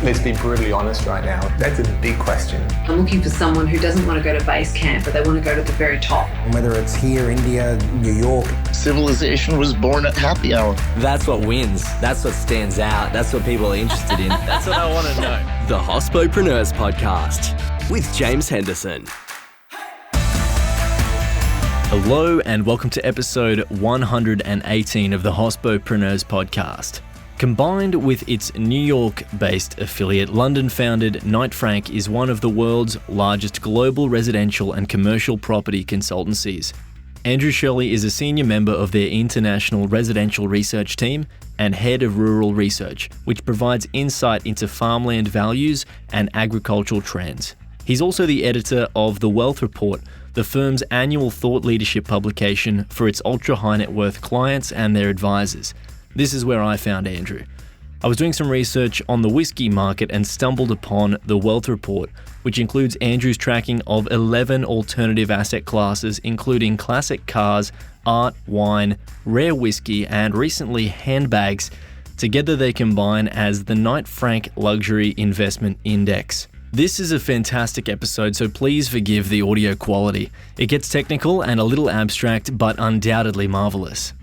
Let's be brutally honest right now. That's a big question. I'm looking for someone who doesn't want to go to base camp, but they want to go to the very top. Whether it's here, India, New York. Civilization was born at happy hour. That's what wins. That's what stands out. That's what people are interested in. That's what I want to know. The Hospopreneurs Podcast with James Henderson. Hello and welcome to episode 118 of the Hospopreneurs Podcast. Combined with its New York-based affiliate, London-founded Knight Frank is one of the world's largest global residential and commercial property consultancies. Andrew Shirley is a senior member of their international residential research team and head of rural research, which provides insight into farmland values and agricultural trends. He's also the editor of The Wealth Report, the firm's annual thought leadership publication for its ultra-high net worth clients and their advisors. This is where I found Andrew. I was doing some research on the whiskey market and stumbled upon The Wealth Report, which includes Andrew's tracking of 11 alternative asset classes, including classic cars, art, wine, rare whiskey, and recently handbags. Together they combine as the Knight Frank Luxury Investment Index. This is a fantastic episode, so please forgive the audio quality. It gets technical and a little abstract, but undoubtedly marvelous.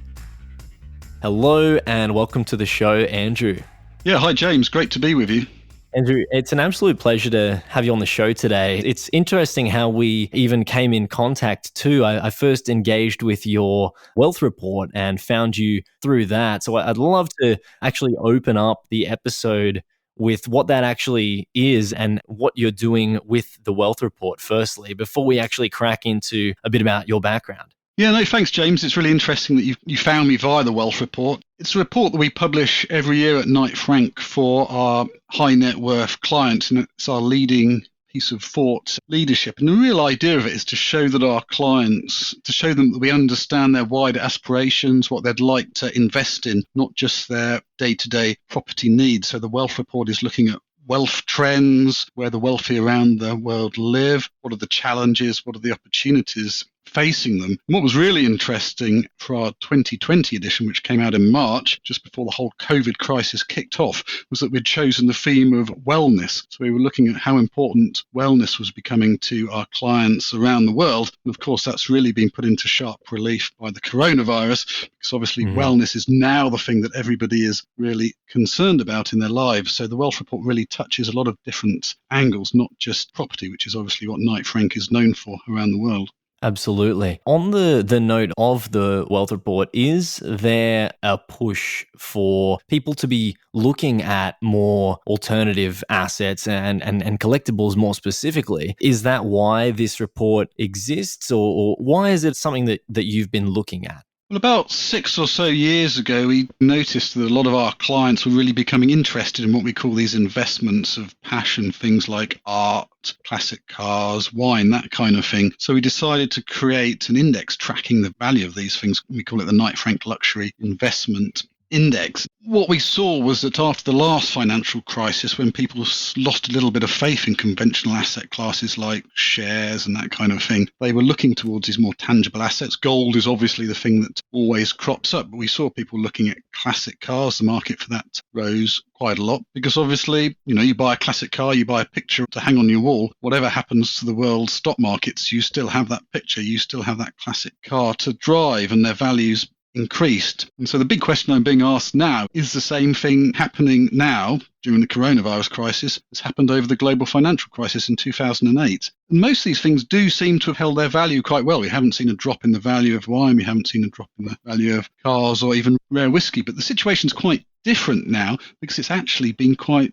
Hello and welcome to the show, Andrew. Yeah, hi James, great to be with you. Andrew, it's an absolute pleasure to have you on the show today. It's interesting how we even came in contact too. I first engaged with your wealth report and found you through that. So I'd love to actually open up the episode with what that actually is and what you're doing with the wealth report firstly, before we actually crack into a bit about your background. Yeah, no, thanks, James. It's really interesting that you found me via the Wealth Report. It's a report that we publish every year at Knight Frank for our high net worth clients, and it's our leading piece of thought leadership. And the real idea of it is to show that our clients, to show them that we understand their wider aspirations, what they'd like to invest in, not just their day-to-day property needs. So the Wealth Report is looking at wealth trends, where the wealthy around the world live, what are the challenges, what are the opportunities facing them. And what was really interesting for our 2020 edition, which came out in March, just before the whole COVID crisis kicked off, was that we'd chosen the theme of wellness. So we were looking at how important wellness was becoming to our clients around the world. And of course, that's really been put into sharp relief by the coronavirus, because obviously wellness is now the thing that everybody is really concerned about in their lives. So the Wealth Report really touches a lot of different angles, not just property, which is obviously what Knight Frank is known for around the world. Absolutely. On the note of the Wealth Report, is there a push for people to be looking at more alternative assets and collectibles more specifically? Is that why this report exists, or why is it something that you've been looking at? Well, about 6 or so years ago, we noticed that a lot of our clients were really becoming interested in what we call these investments of passion, things like art, classic cars, wine, that kind of thing. So we decided to create an index tracking the value of these things. We call it the Knight Frank Luxury Investment Index. What we saw was that after the last financial crisis, when people lost a little bit of faith in conventional asset classes like shares and that kind of thing, they were looking towards these more tangible assets. Gold is obviously the thing that always crops up, but we saw people looking at classic cars. The market for that rose quite a lot because obviously, you buy a classic car, you buy a picture to hang on your wall. Whatever happens to the world stock markets, you still have that picture, you still have that classic car to drive, and their values increased. And so the big question I'm being asked now, is the same thing happening now during the coronavirus crisis as happened over the global financial crisis in 2008? And most of these things do seem to have held their value quite well. We haven't seen a drop in the value of wine, we haven't seen a drop in the value of cars or even rare whiskey, but the situation's quite different now because it's actually been quite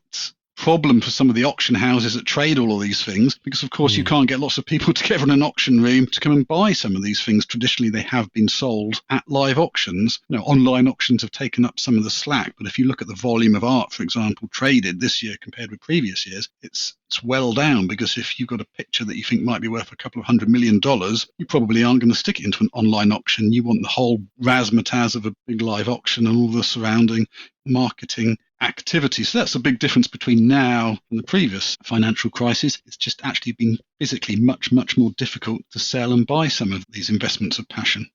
problem for some of the auction houses that trade all of these things, because of course you can't get lots of people together in an auction room to come and buy some of these things. Traditionally they have been sold at live auctions. Online auctions have taken up some of the slack, but if you look at the volume of art, for example, traded this year compared with previous years, it's well down, because if you've got a picture that you think might be worth a couple of $100 million, you probably aren't going to stick it into an online auction. You want the whole razzmatazz of a big live auction and all the surrounding marketing activity. So that's a big difference between now and the previous financial crisis. It's just actually been physically much, much more difficult to sell and buy some of these investments of passion.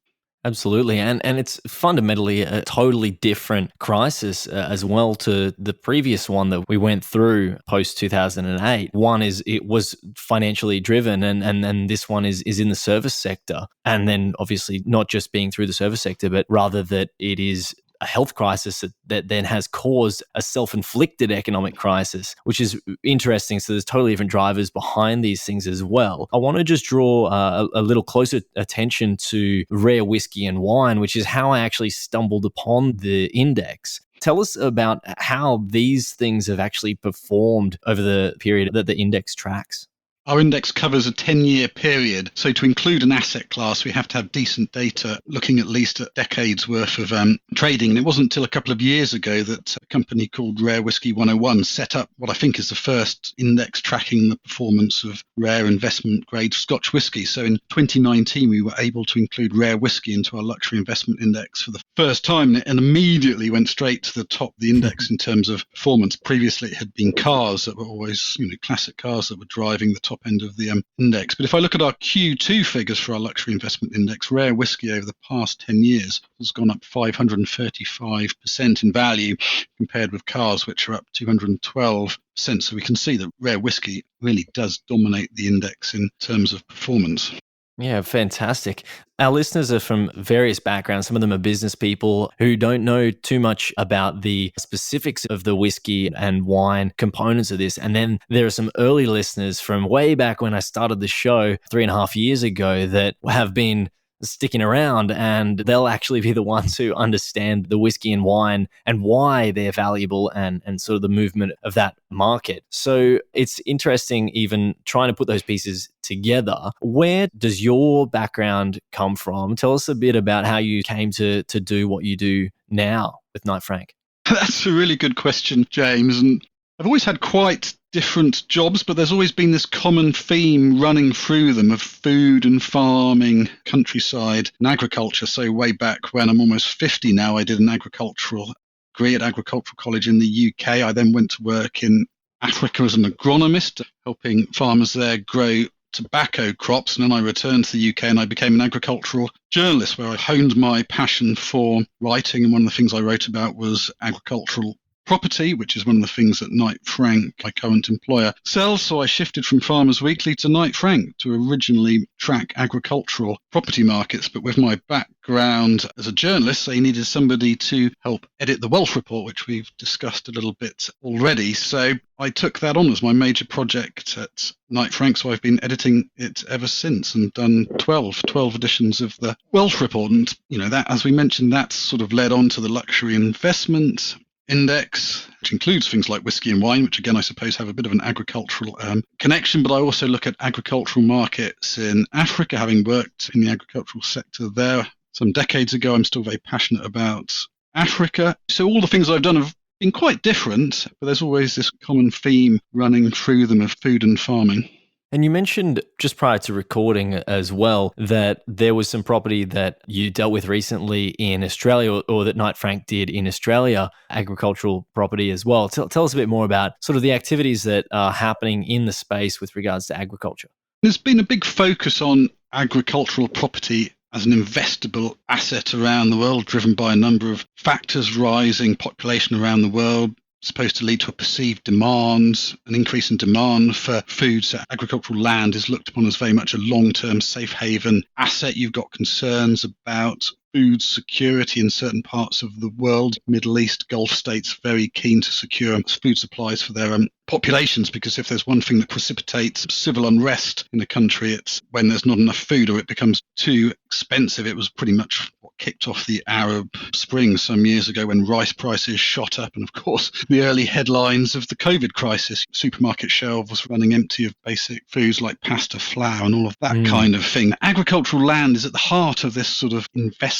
Absolutely. And it's fundamentally a totally different crisis as well to the previous one that we went through post 2008. One is it was financially driven and then this one is in the service sector. And then obviously not just being through the service sector, but rather that it is a health crisis that then has caused a self-inflicted economic crisis, which is interesting. So there's totally different drivers behind these things as well. I want to just draw a little closer attention to rare whiskey and wine, which is how I actually stumbled upon the index. Tell us about how these things have actually performed over the period that the index tracks. Our index covers a 10-year period. So to include an asset class, we have to have decent data looking at least at decades worth of trading. And it wasn't until a couple of years ago that a company called Rare Whiskey 101 set up what I think is the first index tracking the performance of rare investment grade Scotch whisky. So in 2019, we were able to include rare whisky into our luxury investment index for the first time and immediately went straight to the top of the index in terms of performance. Previously, it had been cars that were always, classic cars that were driving the top end of the index. But if I look at our Q2 figures for our luxury investment index, rare whiskey over the past 10 years has gone up 535% in value compared with cars, which are up 212%. So we can see that rare whiskey really does dominate the index in terms of performance. Yeah, fantastic. Our listeners are from various backgrounds. Some of them are business people who don't know too much about the specifics of the whiskey and wine components of this. And then there are some early listeners from way back when I started the show 3.5 years ago that have been sticking around, and they'll actually be the ones who understand the whiskey and wine and why they're valuable and sort of the movement of that market. So it's interesting even trying to put those pieces together. Where does your background come from? Tell us a bit about how you came to do what you do now with Knight Frank. That's a really good question, James. And I've always had quite different jobs, but there's always been this common theme running through them of food and farming, countryside and agriculture. So way back when, I'm almost 50 now, I did an agricultural degree at Agricultural College in the UK. I then went to work in Africa as an agronomist, helping farmers there grow tobacco crops. And then I returned to the UK and I became an agricultural journalist, where I honed my passion for writing. And one of the things I wrote about was agricultural property, which is one of the things that Knight Frank, my current employer, sells. So I shifted from Farmers Weekly to Knight Frank to originally track agricultural property markets. But with my background as a journalist, they needed somebody to help edit the wealth report, which we've discussed a little bit already. So I took that on as my major project at Knight Frank. So I've been editing it ever since and done 12 editions of the wealth report. And, that, as we mentioned, that's sort of led on to the luxury investment index, which includes things like whiskey and wine, which again I suppose have a bit of an agricultural connection. But I also look at agricultural markets in Africa, having worked in the agricultural sector there some decades ago. I'm still very passionate about Africa. So all the things I've done have been quite different, but there's always this common theme running through them of food and farming. And you mentioned just prior to recording as well that there was some property that you dealt with recently in Australia, or that Knight Frank did in Australia, agricultural property as well. Tell us a bit more about sort of the activities that are happening in the space with regards to agriculture. There's been a big focus on agricultural property as an investable asset around the world, driven by a number of factors: rising population around the world, supposed to lead to a perceived demand, an increase in demand for food. So agricultural land is looked upon as very much a long-term safe haven asset. You've got concerns about food security in certain parts of the world. Middle East, Gulf states very keen to secure food supplies for their populations, because if there's one thing that precipitates civil unrest in a country, it's when there's not enough food or it becomes too expensive. It was pretty much what kicked off the Arab Spring some years ago, when rice prices shot up, and of course the early headlines of the COVID crisis. Supermarket shelves running empty of basic foods like pasta, flour and all of that kind of thing. Agricultural land is at the heart of this sort of investment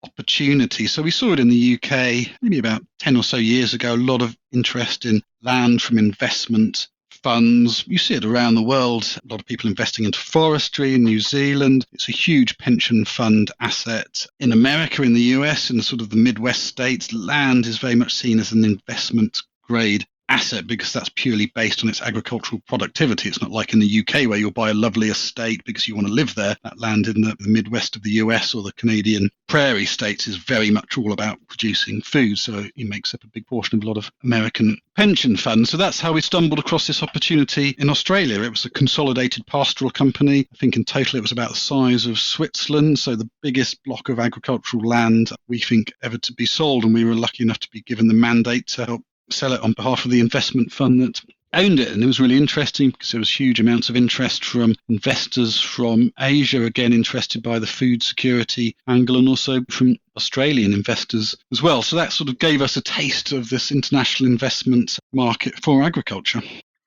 opportunity. So we saw it in the UK maybe about 10 or so years ago, a lot of interest in land from investment funds. You see it around the world, a lot of people investing into forestry in New Zealand. It's a huge pension fund asset. In America, in the US, in sort of the Midwest states, land is very much seen as an investment grade asset because that's purely based on its agricultural productivity. It's not like in the UK where you'll buy a lovely estate because you want to live there. That land in the Midwest of the US or the Canadian prairie states is very much all about producing food. So it makes up a big portion of a lot of American pension funds. So that's how we stumbled across this opportunity in Australia. It was a consolidated pastoral company. I think in total it was about the size of Switzerland. So the biggest block of agricultural land we think ever to be sold. And we were lucky enough to be given the mandate to help sell it on behalf of the investment fund that owned it. And it was really interesting because there was huge amounts of interest from investors from Asia, again interested by the food security angle, and also from Australian investors as well. So that sort of gave us a taste of this international investment market for agriculture.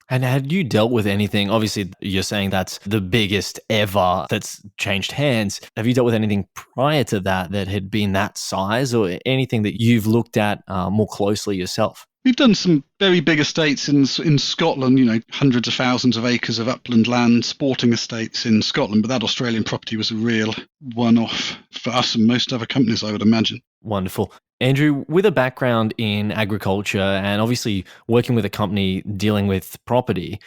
And had you dealt with anything? Obviously, you're saying that's the biggest ever that's changed hands. Have you dealt with anything prior to that that had been that size, or anything that you've looked at more closely yourself? We've done some very big estates in Scotland, hundreds of thousands of acres of upland land, sporting estates in Scotland. But that Australian property was a real one-off for us and most other companies, I would imagine. Wonderful. Andrew, with a background in agriculture and obviously working with a company dealing with property,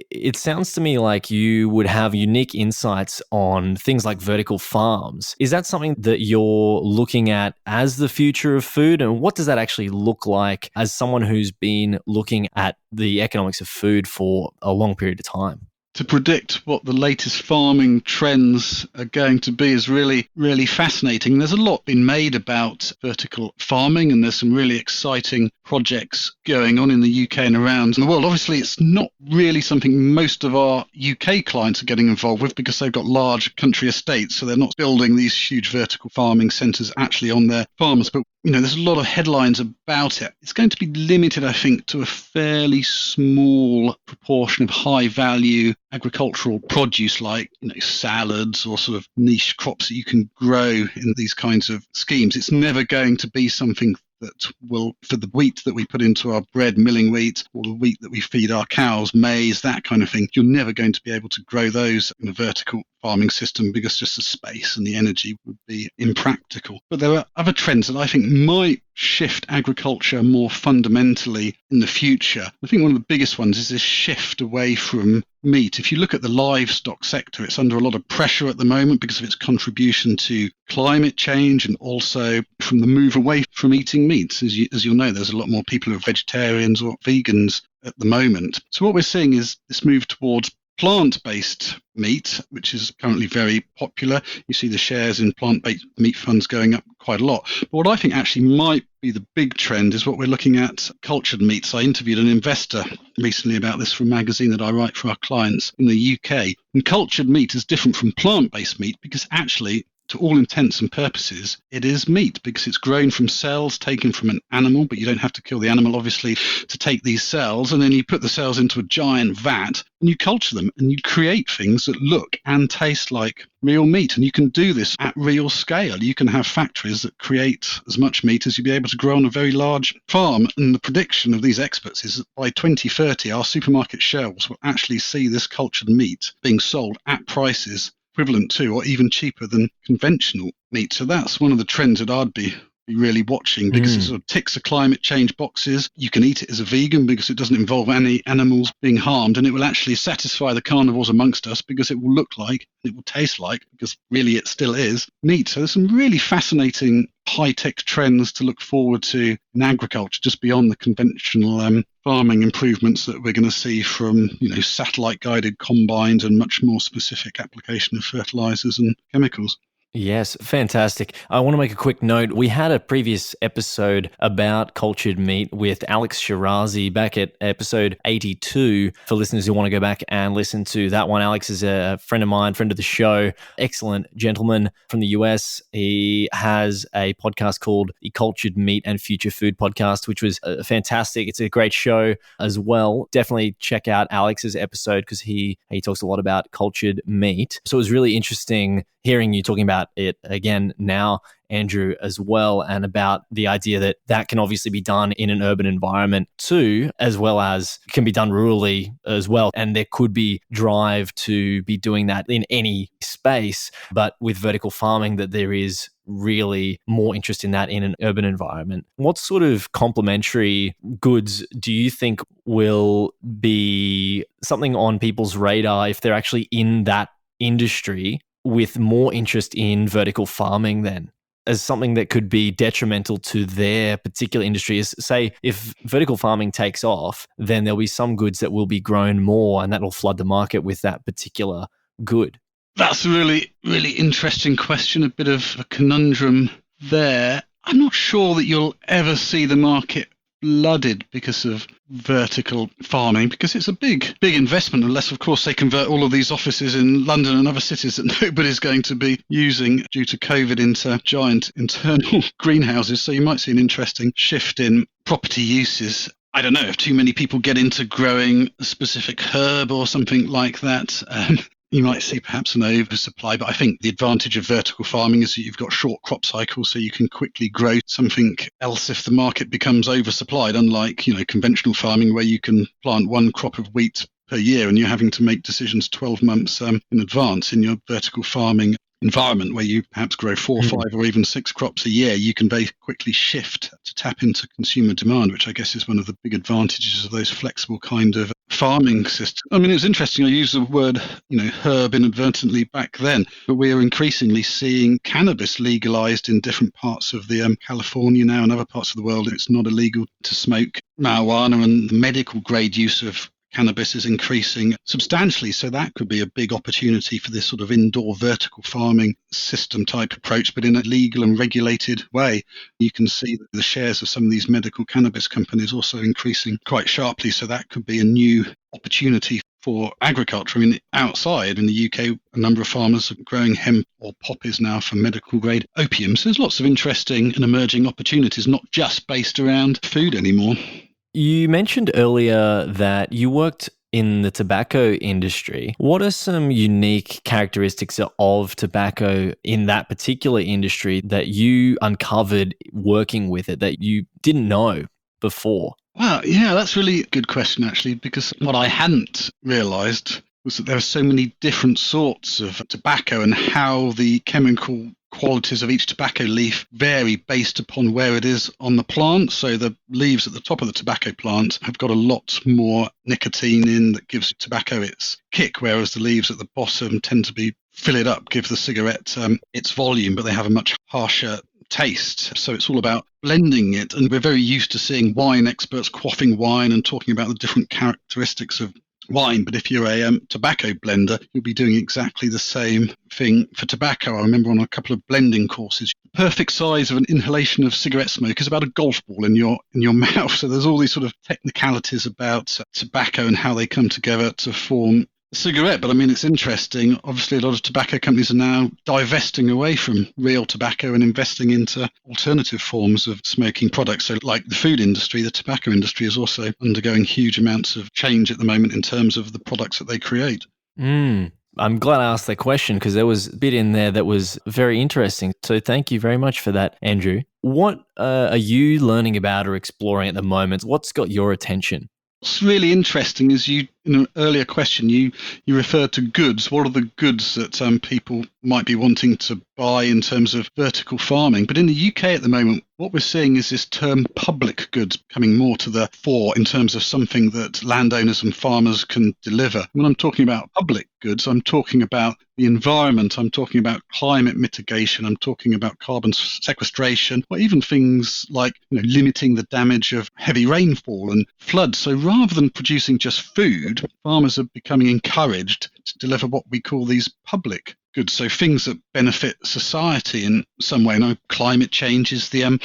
it sounds to me like you would have unique insights on things like vertical farms. Is that something that you're looking at as the future of food? And what does that actually look like as someone who's been looking at the economics of food for a long period of time? To predict what the latest farming trends are going to be is really, really fascinating. There's a lot been made about vertical farming, and there's some really exciting projects going on in the UK and around the world. Obviously, it's not really something most of our UK clients are getting involved with because they've got large country estates, so they're not building these huge vertical farming centres actually on their farms. But there's a lot of headlines about it. It's going to be limited, I think, to a fairly small proportion of high value agricultural produce like salads or sort of niche crops that you can grow in these kinds of schemes. It's never going to be something that will, for the wheat that we put into our bread, milling wheat, or the wheat that we feed our cows, maize, that kind of thing. You're never going to be able to grow those in a vertical farming system because just the space and the energy would be impractical. But there are other trends that I think might shift agriculture more fundamentally in the future. I think one of the biggest ones is this shift away from meat. If you look at the livestock sector, it's under a lot of pressure at the moment because of its contribution to climate change and also from the move away from eating meat. As you'll know, there's a lot more people who are vegetarians or vegans at the moment. So what we're seeing is this move towards plant-based meat, which is currently very popular. You see the shares in plant-based meat funds going up quite a lot. But what I think actually might be the big trend is what we're looking at, cultured meats. I interviewed an investor recently about this for a magazine that I write for our clients in the UK. And cultured meat is different from plant-based meat because actually, to all intents and purposes, it is meat because it's grown from cells taken from an animal, but you don't have to kill the animal, obviously, to take these cells. And then you put the cells into a giant vat and you culture them and you create things that look and taste like real meat. And you can do this at real scale. You can have factories that create as much meat as you'd be able to grow on a very large farm. And the prediction of these experts is that by 2030, our supermarket shelves will actually see this cultured meat being sold at prices equivalent to or even cheaper than conventional meat. So that's one of the trends that I'd be really watching because it sort of ticks the climate change boxes. You can eat it as a vegan because it doesn't involve any animals being harmed, and it will actually satisfy the carnivores amongst us because it will look like, it will taste like, because really it still is, meat. So there's some really fascinating high-tech trends to look forward to in agriculture, just beyond the conventional farming improvements that we're going to see from satellite-guided combines and much more specific application of fertilizers and chemicals. Yes, fantastic. I want to make a quick note. We had a previous episode about cultured meat with Alex Shirazi back at episode 82 for listeners who want to go back and listen to that one. Alex is a friend of mine, friend of the show, excellent gentleman from the US. He has a podcast called the Cultured Meat and Future Food Podcast, which was fantastic. It's a great show as well. Definitely check out Alex's episode because he talks a lot about cultured meat. So it was really interesting hearing you talking about it again now. Andrew, as well, and about the idea that that can obviously be done in an urban environment too, as well as can be done rurally as well. And there could be drive to be doing that in any space, but with vertical farming that there is really more interest in that in an urban environment. What sort of complementary goods do you think will be something on people's radar if they're actually in that industry with more interest in vertical farming then? As something that could be detrimental to their particular industry is, say, if vertical farming takes off, then there'll be some goods that will be grown more and that'll flood the market with that particular good. That's a really, really interesting question, a bit of a conundrum there. I'm not sure that you'll ever see the market flooded because of vertical farming, because it's a big investment, unless, of course, they convert all of these offices in London and other cities that nobody's going to be using due to COVID into giant internal greenhouses. So you might see an interesting shift in property uses. I don't know if too many people get into growing a specific herb or something like that. You might see perhaps an oversupply, but I think the advantage of vertical farming is that you've got short crop cycles, so you can quickly grow something else if the market becomes oversupplied, unlike, conventional farming where you can plant one crop of wheat per year and you're having to make decisions 12 months in advance. In your vertical farming environment where you perhaps grow 4, 5 or even 6 crops a year, you can very quickly shift to tap into consumer demand, which I guess is one of the big advantages of those flexible kind of farming systems. I mean, it was interesting. I used the word, herb inadvertently back then, but we are increasingly seeing cannabis legalized in different parts of the California now and other parts of the world. It's not illegal to smoke marijuana, and the medical grade use of cannabis is increasing substantially. So that could be a big opportunity for this sort of indoor vertical farming system type approach, but in a legal and regulated way. You can see that the shares of some of these medical cannabis companies also increasing quite sharply. So that could be a new opportunity for agriculture. I mean, outside in the UK, a number of farmers are growing hemp or poppies now for medical grade opium. So there's lots of interesting and emerging opportunities, not just based around food anymore. You mentioned earlier that you worked in the tobacco industry. What are some unique characteristics of tobacco in that particular industry that you uncovered working with it that you didn't know before? Wow, yeah, that's really a good question, actually, because what I hadn't realised was that there are so many different sorts of tobacco and how the chemical qualities of each tobacco leaf vary based upon where it is on the plant. So the leaves at the top of the tobacco plant have got a lot more nicotine in that gives tobacco its kick, whereas the leaves at the bottom tend to be fill it up, give the cigarette its volume, but they have a much harsher taste. So it's all about blending it. And we're very used to seeing wine experts quaffing wine and talking about the different characteristics of wine, but if you're a tobacco blender, you'll be doing exactly the same thing for tobacco. I remember on a couple of blending courses, the perfect size of an inhalation of cigarette smoke is about a golf ball in your mouth. So there's all these sort of technicalities about tobacco and how they come together to form a cigarette. But I mean, it's interesting. Obviously, a lot of tobacco companies are now divesting away from real tobacco and investing into alternative forms of smoking products. So like the food industry, the tobacco industry is also undergoing huge amounts of change at the moment in terms of the products that they create. I'm glad I asked that question because there was a bit in there that was very interesting. So thank you very much for that, Andrew. What are you learning about or exploring at the moment? What's got your attention? What's really interesting is in an earlier question, you referred to goods. What are the goods that people might be wanting to buy in terms of vertical farming? But in the UK at the moment, what we're seeing is this term public goods coming more to the fore in terms of something that landowners and farmers can deliver. When I'm talking about public goods, I'm talking about the environment, I'm talking about climate mitigation, I'm talking about carbon sequestration, or even things like limiting the damage of heavy rainfall and floods. So rather than producing just food, farmers are becoming encouraged to deliver what we call these public goods, so things that benefit society in some way. Now, climate change is the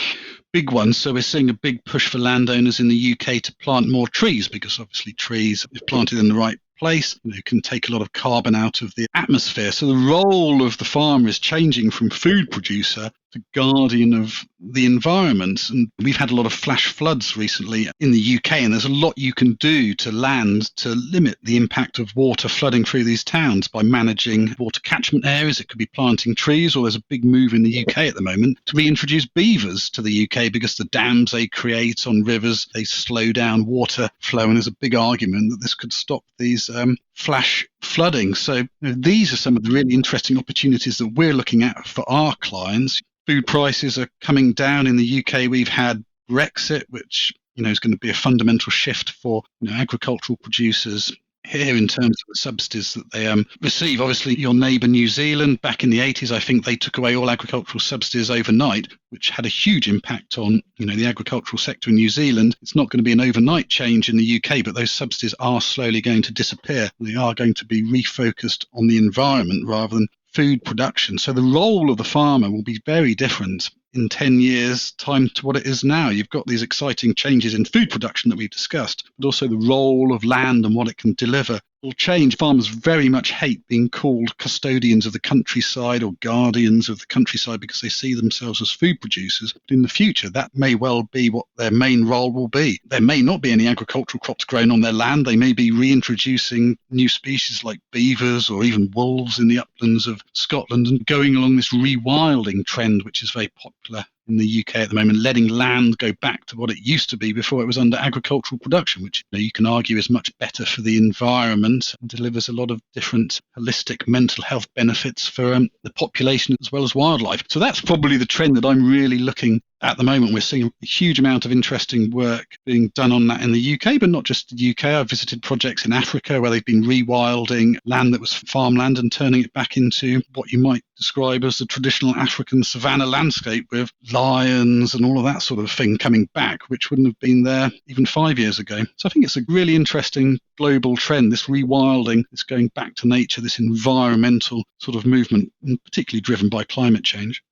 big one. So we're seeing a big push for landowners in the UK to plant more trees, because obviously trees, if planted in the right place, can take a lot of carbon out of the atmosphere. So the role of the farmer is changing from food producer the guardian of the environment. And we've had a lot of flash floods recently in the UK, and there's a lot you can do to land to limit the impact of water flooding through these towns by managing water catchment areas. It could be planting trees, or there's a big move in the UK at the moment to reintroduce beavers to the UK because the dams they create on rivers, they slow down water flow, and there's a big argument that this could stop these flash flooding. So these are some of the really interesting opportunities that we're looking at for our clients. Food prices are coming down in the UK. We've had Brexit, which is going to be a fundamental shift for agricultural producers here in terms of the subsidies that they receive. Obviously, your neighbour New Zealand, back in the 80s, I think they took away all agricultural subsidies overnight, which had a huge impact on the agricultural sector in New Zealand. It's not going to be an overnight change in the UK, but those subsidies are slowly going to disappear. They are going to be refocused on the environment rather than food production. So the role of the farmer will be very different in 10 years' time to what it is now. You've got these exciting changes in food production that we've discussed, but also the role of land and what it can deliver will change. Farmers very much hate being called custodians of the countryside or guardians of the countryside because they see themselves as food producers. But in the future, that may well be what their main role will be. There may not be any agricultural crops grown on their land. They may be reintroducing new species like beavers or even wolves in the uplands of Scotland and going along this rewilding trend, which is very popular in the UK at the moment, letting land go back to what it used to be before it was under agricultural production, which you can argue is much better for the environment and delivers a lot of different holistic mental health benefits for the population as well as wildlife. So that's probably the trend that I'm really looking at the moment. We're seeing a huge amount of interesting work being done on that in the UK, but not just the UK. I've visited projects in Africa where they've been rewilding land that was farmland and turning it back into what you might describe as the traditional African savanna landscape with lions and all of that sort of thing coming back, which wouldn't have been there even 5 years ago. So I think it's a really interesting global trend, this rewilding, this going back to nature, this environmental sort of movement, and particularly driven by climate change.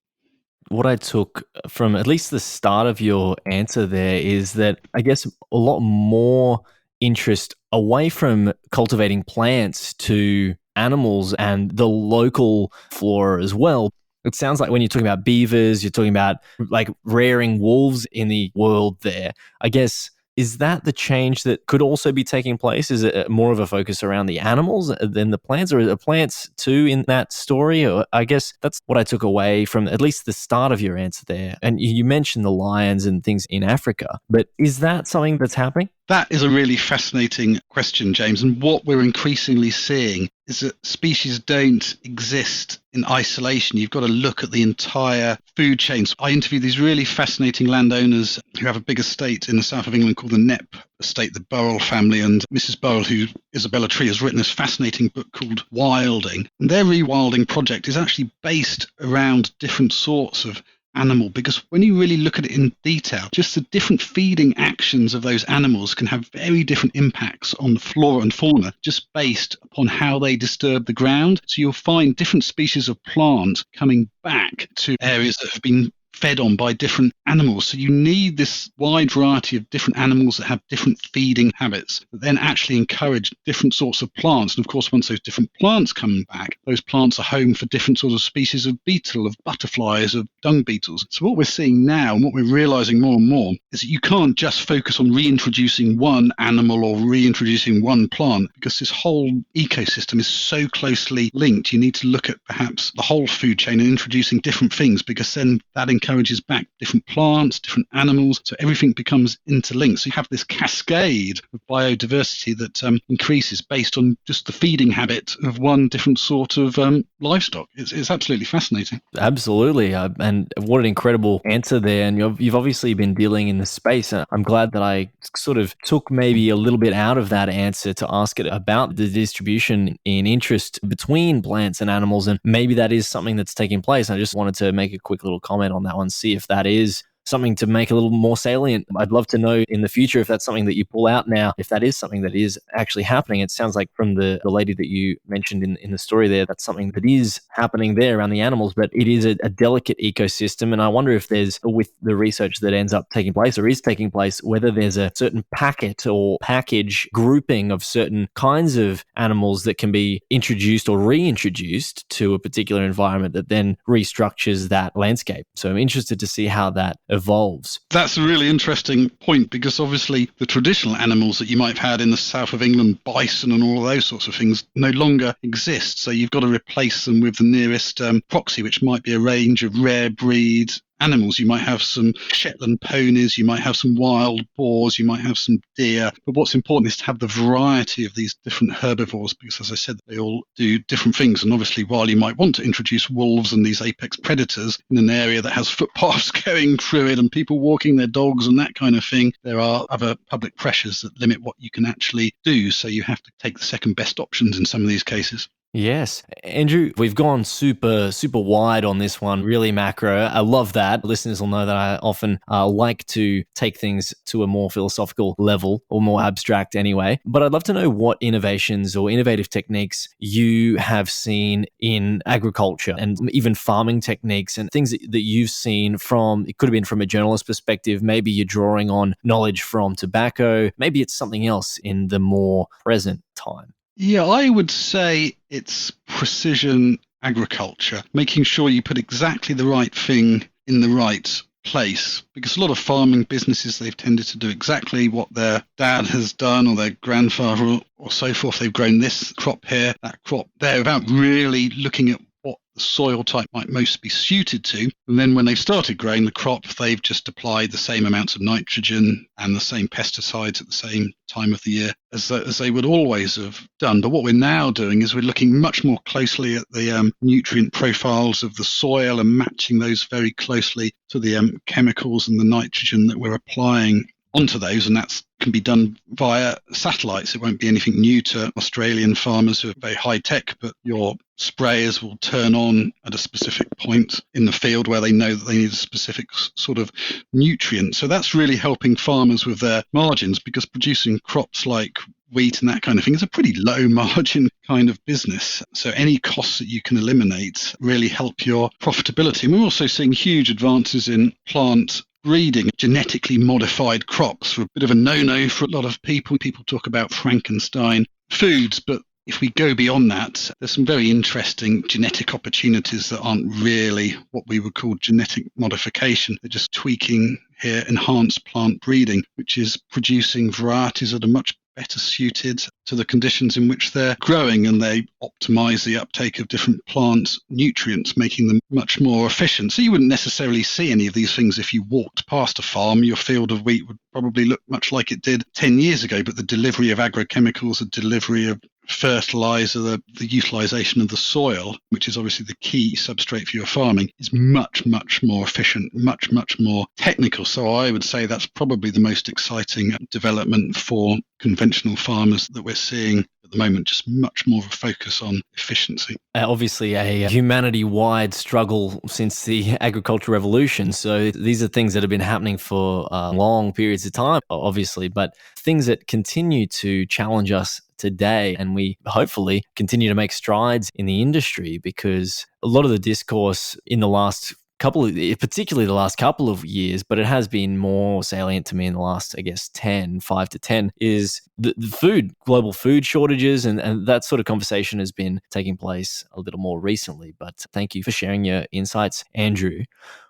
What I took from at least the start of your answer there is that I guess a lot more interest away from cultivating plants to animals and the local flora as well. It sounds like when you're talking about beavers, you're talking about like rearing wolves in the world there. I guess, is that the change that could also be taking place? Is it more of a focus around the animals than the plants, or are the plants too in that story? Or I guess that's what I took away from at least the start of your answer there. And you mentioned the lions and things in Africa, but is that something that's happening? That is a really fascinating question, James. And what we're increasingly seeing is that species don't exist in isolation. You've got to look at the entire food chain. So I interviewed these really fascinating landowners who have a big estate in the south of England called the Knepp estate, the Burrell family. And Mrs. Burrell, who Isabella Tree, has written this fascinating book called Wilding. And their rewilding project is actually based around different sorts of animal, because when you really look at it in detail, just the different feeding actions of those animals can have very different impacts on the flora and fauna just based upon how they disturb the ground. So you'll find different species of plant coming back to areas that have been fed on by different animals. So you need this wide variety of different animals that have different feeding habits that then actually encourage different sorts of plants. And of course, once those different plants come back, those plants are home for different sorts of species of beetle, of butterflies, of dung beetles. So what we're seeing now and what we're realizing more and more is that you can't just focus on reintroducing one animal or reintroducing one plant, because this whole ecosystem is so closely linked. You need to look at perhaps the whole food chain and introducing different things, because then that encourages back different plants, different animals, so everything becomes interlinked. So you have this cascade of biodiversity that increases based on just the feeding habit of one different sort of livestock. It's absolutely fascinating. Absolutely. And what an incredible answer there. And you've obviously been dealing in the space. I'm glad that I sort of took maybe a little bit out of that answer to ask it about the distribution in interest between plants and animals. And maybe that is something that's taking place. I just wanted to make a quick little comment on that one, see if that is something to make a little more salient. I'd love to know in the future if that's something that you pull out now, if that is something that is actually happening. It sounds like from the lady that you mentioned in the story there, that's something that is happening there around the animals, but it is a delicate ecosystem. And I wonder if there's, with the research that ends up taking place or is taking place, whether there's a certain packet or package grouping of certain kinds of animals that can be introduced or reintroduced to a particular environment that then restructures that landscape. So I'm interested to see how that evolves. That's a really interesting point, because obviously the traditional animals that you might have had in the south of England, bison and all of those sorts of things, no longer exist. So you've got to replace them with the nearest proxy, which might be a range of rare breed animals. You might have some Shetland ponies, you might have some wild boars, you might have some deer. But what's important is to have the variety of these different herbivores, because as I said, they all do different things. And obviously, while you might want to introduce wolves and these apex predators in an area that has footpaths going through it and people walking their dogs and that kind of thing, there are other public pressures that limit what you can actually do. So you have to take the second best options in some of these cases. Yes. Andrew, we've gone super wide on this one, really macro. I love that. Listeners will know that I often like to take things to a more philosophical level, or more abstract anyway. But I'd love to know what innovations or innovative techniques you have seen in agriculture and even farming techniques, and things that you've seen from, it could have been from a journalist perspective. Maybe you're drawing on knowledge from tobacco. Maybe it's something else in the more present time. Yeah, I would say it's precision agriculture, making sure you put exactly the right thing in the right place. Because a lot of farming businesses, they've tended to do exactly what their dad has done or their grandfather or so forth. They've grown this crop here, that crop there, without really looking at what the soil type might most be suited to. And then when they've started growing the crop, they've just applied the same amounts of nitrogen and the same pesticides at the same time of the year as they would always have done. But what we're now doing is we're looking much more closely at the nutrient profiles of the soil and matching those very closely to the chemicals and the nitrogen that we're applying onto those, and that can be done via satellites. It won't be anything new to Australian farmers who are very high tech, but your sprayers will turn on at a specific point in the field where they know that they need a specific sort of nutrient. So that's really helping farmers with their margins, because producing crops like wheat and that kind of thing is a pretty low margin kind of business. So any costs that you can eliminate really help your profitability. And we're also seeing huge advances in plant breeding. Genetically modified crops are a bit of a no-no for a lot of people. People talk about Frankenstein foods, but if we go beyond that, there's some very interesting genetic opportunities that aren't really what we would call genetic modification. They're just tweaking here enhanced plant breeding, which is producing varieties that are much better suited to the conditions in which they're growing, and they optimize the uptake of different plant nutrients, making them much more efficient. So you wouldn't necessarily see any of these things if you walked past a farm. Your field of wheat would probably look much like it did 10 years ago, but the delivery of agrochemicals, the delivery of fertilizer, the utilization of the soil, which is obviously the key substrate for your farming, is much more efficient, much more technical. So I would say that's probably the most exciting development for conventional farmers that we're seeing at the moment, just much more of a focus on efficiency. Obviously a humanity-wide struggle since the agricultural revolution. So these are things that have been happening for long periods of time, obviously, but things that continue to challenge us today. And we hopefully continue to make strides in the industry, because a lot of the discourse in the last particularly the last couple of years, but it has been more salient to me in the last, I guess, 5 to 10, is the global food shortages, and that sort of conversation has been taking place a little more recently. But thank you for sharing your insights, Andrew.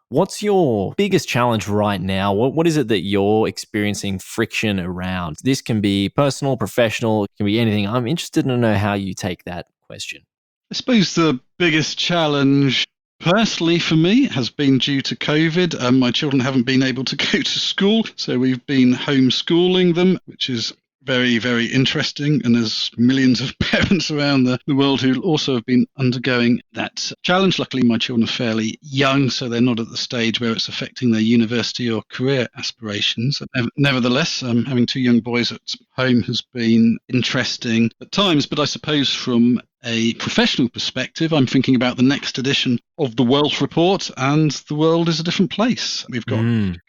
What's your biggest challenge right now? What is it that you're experiencing friction around? This can be personal, professional, it can be anything. I'm interested to know how you take that question. I suppose the biggest challenge personally for me has been due to COVID. My children haven't been able to go to school, so we've been homeschooling them, which is very, very interesting. And there's millions of parents around the world who also have been undergoing that challenge. Luckily, my children are fairly young, so they're not at the stage where it's affecting their university or career aspirations. Nevertheless, having two young boys at home has been interesting at times. But I suppose from a professional perspective, I'm thinking about the next edition of the Wealth Report, and the world is a different place. We've got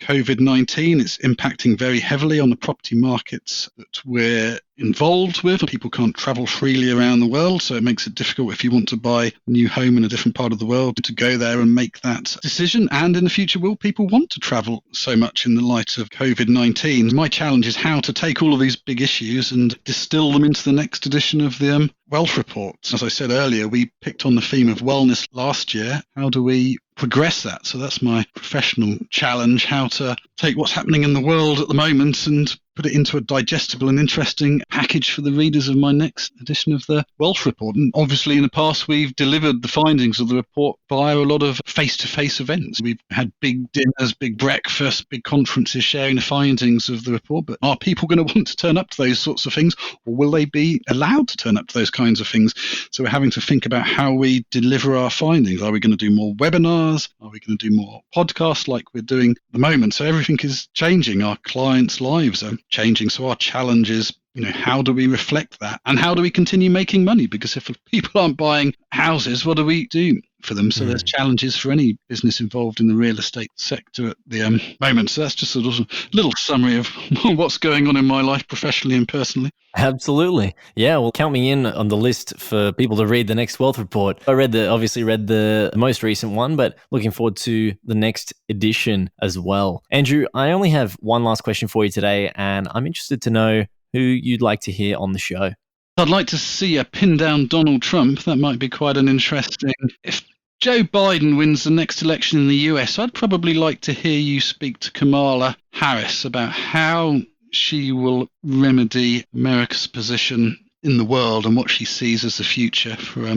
COVID-19. It's impacting very heavily on the property markets that we're involved with. People can't travel freely around the world, so it makes it difficult if you want to buy a new home in a different part of the world to go there and make that decision. And in the future, will people want to travel so much in the light of COVID-19? My challenge is how to take all of these big issues and distill them into the next edition of the Wealth Report. As I said earlier, we picked on the theme of wellness last year. How do we progress that? So that's my professional challenge, how to take what's happening in the world at the moment and put it into a digestible and interesting package for the readers of my next edition of the Wealth Report. And obviously in the past we've delivered the findings of the report via a lot of face-to-face events. We've had big dinners, big breakfasts, big conferences sharing the findings of the report, but are people going to want to turn up to those sorts of things, or will they be allowed to turn up to those kinds of things? So we're having to think about how we deliver our findings. Are we going to do more webinars? Are we going to do more podcasts like we're doing at the moment? So everything is changing. Our clients' lives are changing. So our challenge is, how do we reflect that? And how do we continue making money? Because if people aren't buying houses, what do we do for them? So there's challenges for any business involved in the real estate sector at the moment. So that's just a little summary of what's going on in my life professionally and personally. Absolutely. Yeah, well, count me in on the list for people to read the next Wealth Report. I obviously read the most recent one, but looking forward to the next edition as well. Andrew, I only have one last question for you today, and I'm interested to know who you'd like to hear on the show. I'd like to see a pin down Donald Trump. That might be quite an interesting. If Joe Biden wins the next election in the US, I'd probably like to hear you speak to Kamala Harris about how she will remedy America's position in the world and what she sees as the future for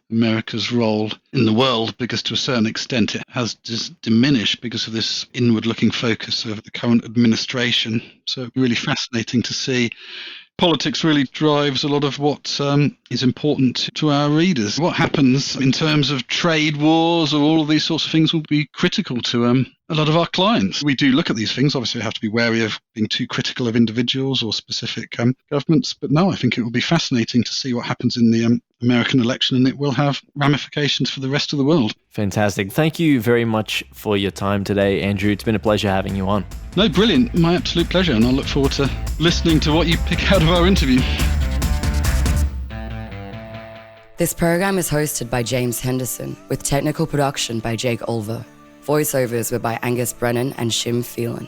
America's role in the world, because to a certain extent it has just diminished because of this inward-looking focus of the current administration. So it'd be really fascinating to see. Politics really drives a lot of what is important to our readers. What happens in terms of trade wars or all of these sorts of things will be critical to a lot of our clients. We do look at these things. Obviously, we have to be wary of being too critical of individuals or specific governments. But no, I think it will be fascinating to see what happens in the American election, and it will have ramifications for the rest of the world. Fantastic. Thank you very much for your time today, Andrew. It's been a pleasure having you on. No, brilliant. My absolute pleasure. And I look forward to listening to what you pick out of our interview. This program is hosted by James Henderson, with technical production by Jake Olver. Voiceovers were by Angus Brennan and Shim Phelan.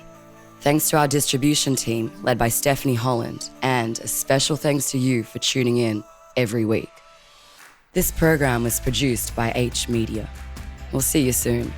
Thanks to our distribution team, led by Stephanie Holland, and a special thanks to you for tuning in every week. This program was produced by H Media. We'll see you soon.